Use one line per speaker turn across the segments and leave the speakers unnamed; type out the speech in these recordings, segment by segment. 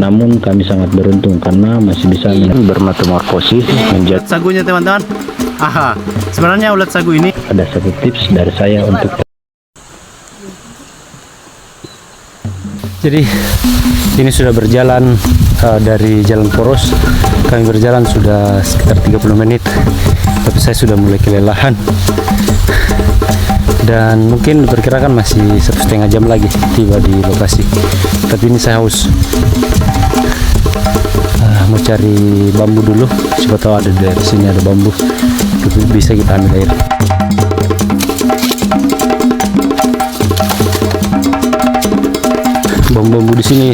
Namun kami sangat beruntung karena masih bisa bermetamorfosis menjadi
sagunya teman-teman. Aha, sebenarnya ulat sagu ini
ada satu tips dari saya untuk
Jadi ini sudah berjalan dari Jalan Poros. Kami berjalan sudah sekitar 30 menit, tapi saya sudah mulai kelelahan dan mungkin diperkirakan masih 1,5 jam lagi tiba di lokasi. Tapi ini saya haus, mau cari bambu dulu, siapa tahu ada dari sini ada bambu, bisa kita ambil air. Bambu-bambu di sini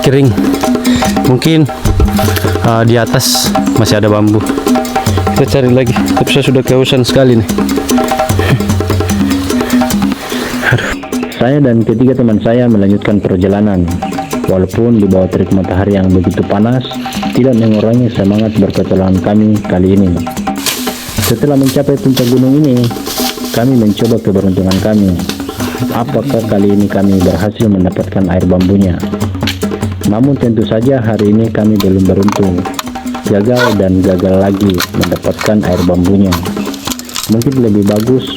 kering, mungkin di atas masih ada bambu. Kita cari lagi, tapi saya sudah kehausan sekali nih.
saya dan ketiga teman saya melanjutkan perjalanan. Walaupun di bawah terik matahari yang begitu panas, tidak mengurangi semangat berpetualangan kami kali ini. Setelah mencapai puncak gunung ini, kami mencoba keberuntungan kami. Apakah kali ini kami berhasil mendapatkan air bambunya? Namun tentu saja hari ini kami belum beruntung. Gagal dan gagal lagi mendapatkan air bambunya. Mungkin lebih bagus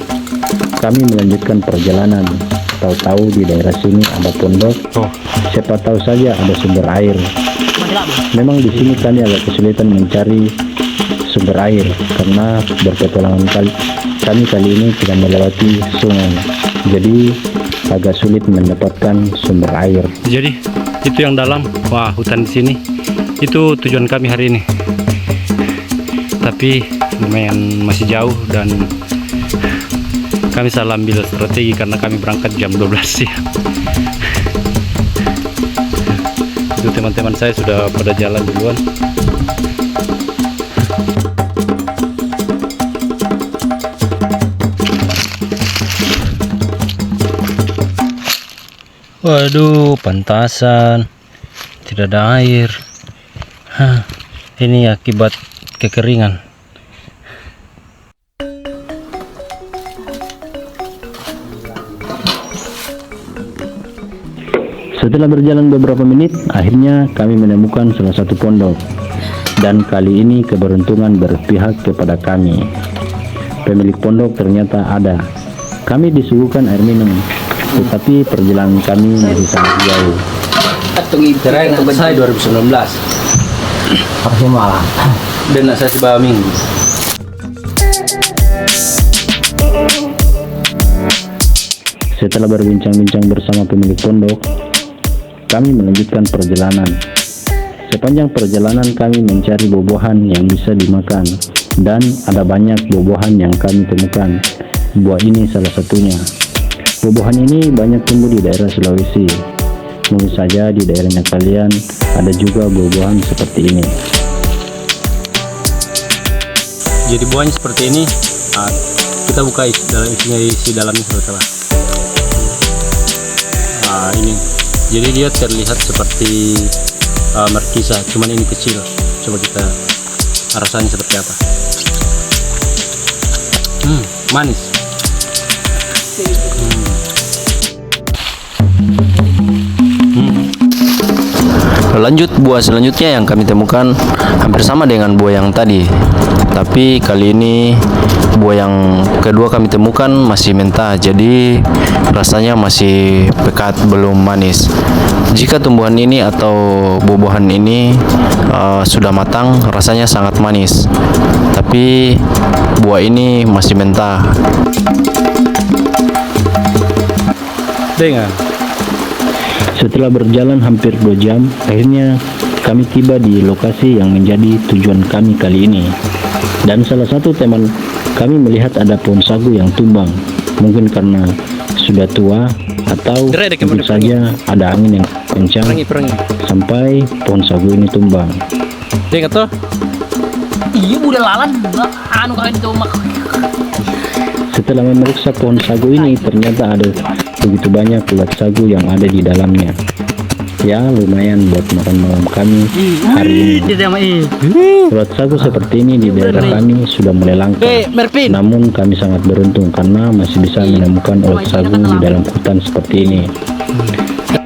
kami melanjutkan perjalanan. Tahu-tahu di daerah sini ada pondok. Siapa tahu saja ada sumber air. Memang di sini kami agak kesulitan mencari sumber air karena berpetualangan kami kali ini tidak melewati sungai. Jadi agak sulit mendapatkan sumber air.
Jadi itu yang dalam, wah hutan di sini. Itu tujuan kami hari ini. Tapi lumayan masih jauh dan kami salah ambil strategi karena kami berangkat jam 12 siang. Itu teman-teman saya sudah pada jalan duluan. Waduh, pantasan tidak ada air. Ini akibat kekeringan.
Setelah berjalan beberapa menit, akhirnya kami menemukan salah satu pondok. Dan kali ini keberuntungan berpihak kepada kami. Pemilik pondok ternyata ada. Kami disuguhkan air minum, tetapi perjalanan kami masih sangat jauh.
Saya 2019.
Apa malah?
Dan saya sebuah minggu.
Setelah berbincang-bincang bersama pemilik pondok, kami melanjutkan perjalanan. Sepanjang perjalanan kami mencari buah-buahan yang bisa dimakan, dan ada banyak buah-buahan yang kami temukan. Buah ini salah satunya. Buah-buahan ini banyak tumbuh di daerah Sulawesi. Mungkin saja di daerahnya kalian ada juga buah-buahan seperti ini.
Jadi buahnya seperti ini. Kita buka isi dalamnya seperti apa. Ini. Jadi dia terlihat seperti markisa, cuman ini kecil. Coba kita rasanya seperti apa. Manis. Lanjut, buah selanjutnya yang kami temukan hampir sama dengan buah yang tadi, tapi kali ini buah yang kedua kami temukan masih mentah, jadi rasanya masih pekat, belum manis. Jika tumbuhan ini atau buah-buahan ini sudah matang, rasanya sangat manis, tapi buah ini masih mentah. Dengar.
Setelah berjalan hampir 2 jam, akhirnya kami tiba di lokasi yang menjadi tujuan kami kali ini. Dan salah satu teman kami melihat ada pohon sagu yang tumbang. Mungkin karena sudah tua atau mungkin saja ada angin yang kencang sampai pohon sagu ini tumbang.
Dengar toh?
Iya udah lalan, anu kalian itu mak.
Setelah memeriksa pohon sagu ini, ternyata ada begitu banyak ulat sagu yang ada di dalamnya. Ya lumayan buat makan malam kami hari ini. Ulat sagu seperti ini di daerah kami sudah mulai langka. Namun kami sangat beruntung karena masih bisa menemukan ulat sagu di dalam hutan seperti ini.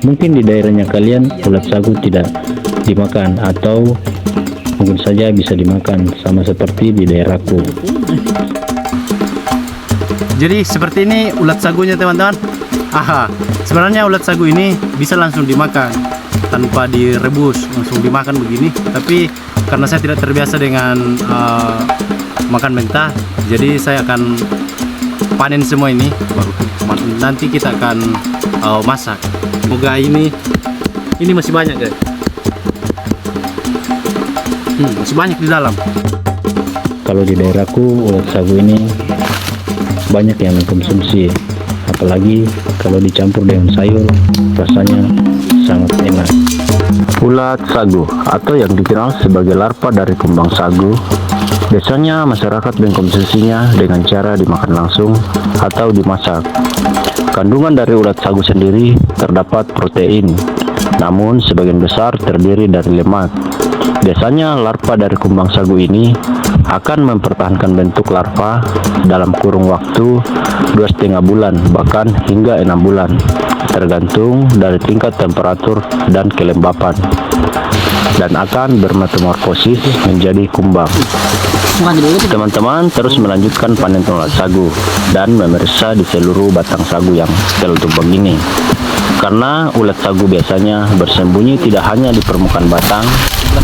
Mungkin di daerahnya kalian ulat sagu tidak dimakan atau mungkin saja bisa dimakan sama seperti di daerahku.
Jadi seperti ini ulat sagunya teman-teman. Aha, sebenarnya ulat sagu ini bisa langsung dimakan tanpa direbus, langsung dimakan begini. Tapi karena saya tidak terbiasa dengan makan mentah, jadi saya akan panen semua ini baru nanti kita akan masak. Semoga ini masih banyak guys. Masih banyak di dalam.
Kalau di daerahku ulat sagu ini banyak yang mengkonsumsi, apalagi kalau dicampur dengan sayur rasanya sangat enak. Ulat sagu atau yang dikenal sebagai larva dari kumbang sagu, biasanya masyarakat mengkonsumsinya dengan cara dimakan langsung atau dimasak. Kandungan dari ulat sagu sendiri terdapat protein, namun sebagian besar terdiri dari lemak. Biasanya larva dari kumbang sagu ini akan mempertahankan bentuk larva dalam kurung waktu 2,5 bulan bahkan hingga 6 bulan, tergantung dari tingkat temperatur dan kelembapan, dan akan bermetamorfosis menjadi kumbang. Teman-teman terus melanjutkan panen ulat sagu dan memeriksa di seluruh batang sagu yang telah tumbang ini, karena ulat sagu biasanya bersembunyi tidak hanya di permukaan batang,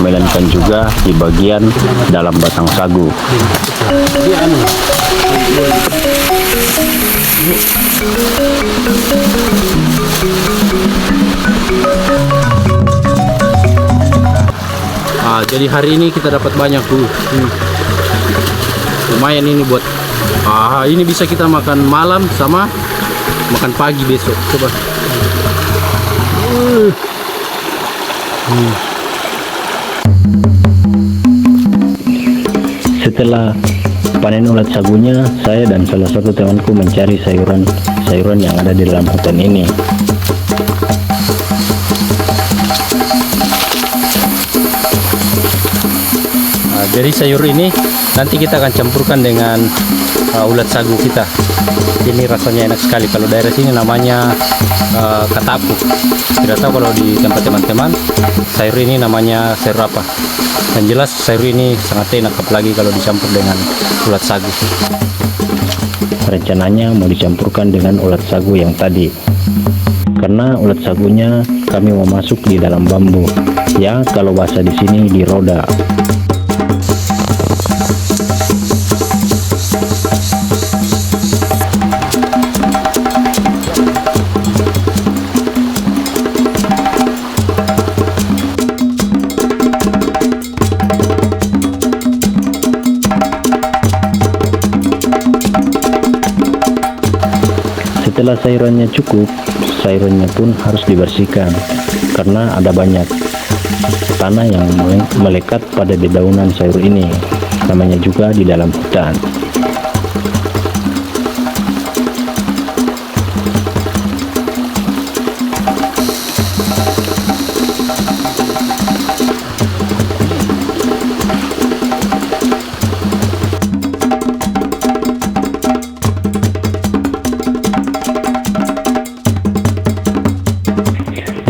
melainkan juga di bagian dalam batang sagu.
Jadi hari ini kita dapat banyak tuh. Lumayan ini buat ini bisa kita makan malam sama makan pagi besok. Coba.
Setelah panen ulat sagunya, saya dan salah satu temanku mencari sayuran yang ada di dalam hutan ini.
Jadi sayur ini nanti kita akan campurkan dengan ulat sagu kita. Ini rasanya enak sekali. Kalau daerah sini namanya katapuk. Tidak tahu kalau di tempat teman-teman sayur ini namanya sayur apa. Yang jelas sayur ini sangat enak apalagi kalau dicampur dengan ulat sagu.
Rencananya mau dicampurkan dengan ulat sagu yang tadi, karena ulat sagunya kami mau masuk di dalam bambu, ya kalau bahasa di sini di roda. Setelah sayurannya cukup, sayurannya pun harus dibersihkan karena ada banyak tanah yang melekat pada dedaunan sayur ini, namanya juga di dalam hutan.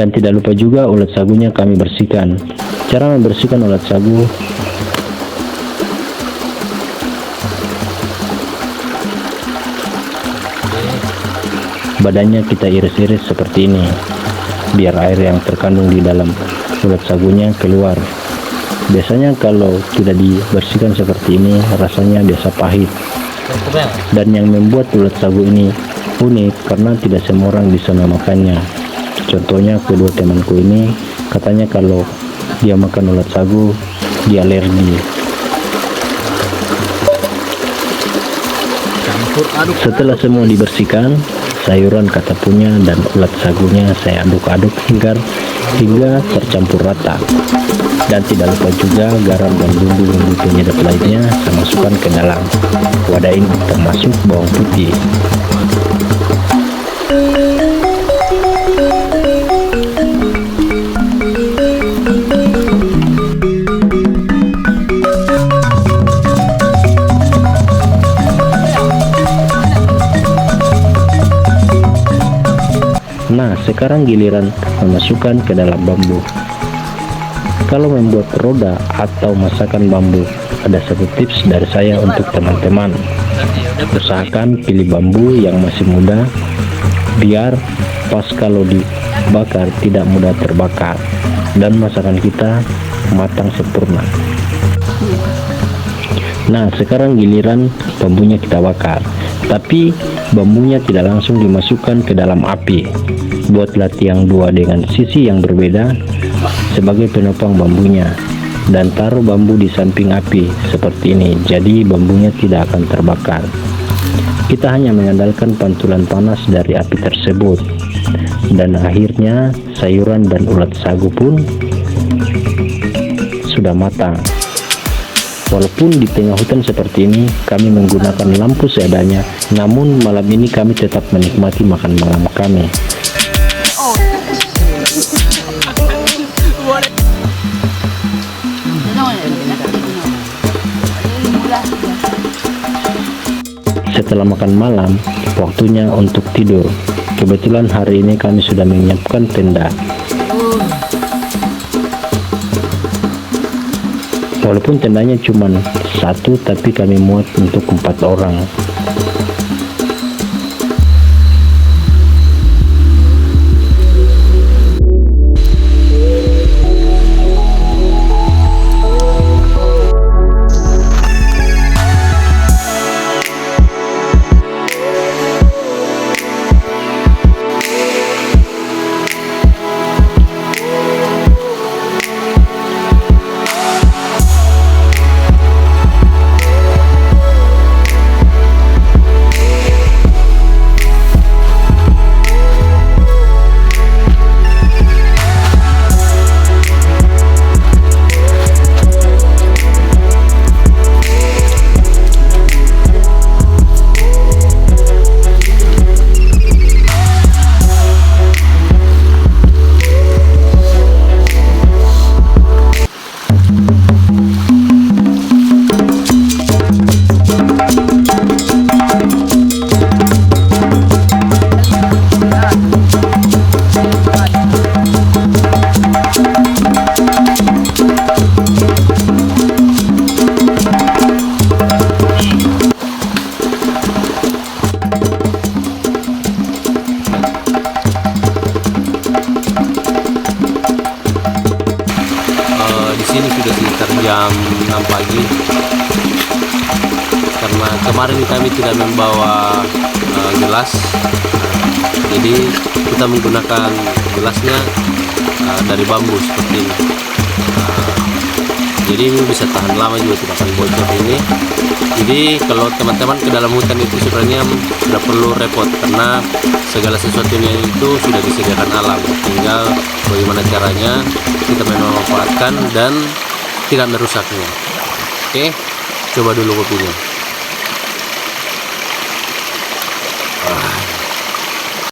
Dan tidak lupa juga ulat sagunya kami bersihkan. Cara membersihkan ulat sagu, badannya kita iris-iris seperti ini, biar air yang terkandung di dalam ulat sagunya keluar. Biasanya kalau tidak dibersihkan seperti ini, rasanya biasa pahit. Dan yang membuat ulat sagu ini unik karena tidak semua orang bisa memakannya. Contohnya kedua temanku ini katanya kalau dia makan ulat sagu dia alergi. Setelah semua dibersihkan, sayuran katapunya dan ulat sagunya saya aduk-aduk hingga tercampur rata. Dan tidak lupa juga garam dan bumbu-bumbu penyedap lainnya saya masukkan ke dalam wadah ini, termasuk bawang putih. Nah, sekarang giliran memasukkan ke dalam bambu. Kalau membuat roda atau masakan bambu, ada satu tips dari saya untuk teman-teman. Usahakan pilih bambu yang masih muda, biar pas kalau dibakar tidak mudah terbakar dan masakan kita matang sempurna. Nah, sekarang giliran bambunya kita bakar, tapi bambunya tidak langsung dimasukkan ke dalam api. Buatlah tiang dua dengan sisi yang berbeda sebagai penopang bambunya, dan taruh bambu di samping api seperti ini, jadi bambunya tidak akan terbakar. Kita hanya mengandalkan pantulan panas dari api tersebut, dan akhirnya sayuran dan ulat sagu pun sudah matang. Walaupun di tengah hutan seperti ini, kami menggunakan lampu seadanya, namun malam ini kami tetap menikmati makan malam kami. Setelah makan malam, waktunya untuk tidur. Kebetulan hari ini kami sudah menyiapkan tenda. Walaupun tendanya cuma satu, tapi kami muat untuk 4 orang.
Di sini sudah sekitar jam 6 pagi. Karena kemarin kami tidak membawa gelas, jadi kita menggunakan gelasnya dari bambu seperti ini. Jadi ini bisa tahan lama juga, tidak akan bocor ini. Jadi kalau teman-teman ke dalam hutan itu sebenarnya tidak perlu repot, karena segala sesuatunya itu sudah disediakan alam. Tinggal bagaimana caranya kita memanfaatkan dan tidak merusaknya. Oke, coba dulu kopinya.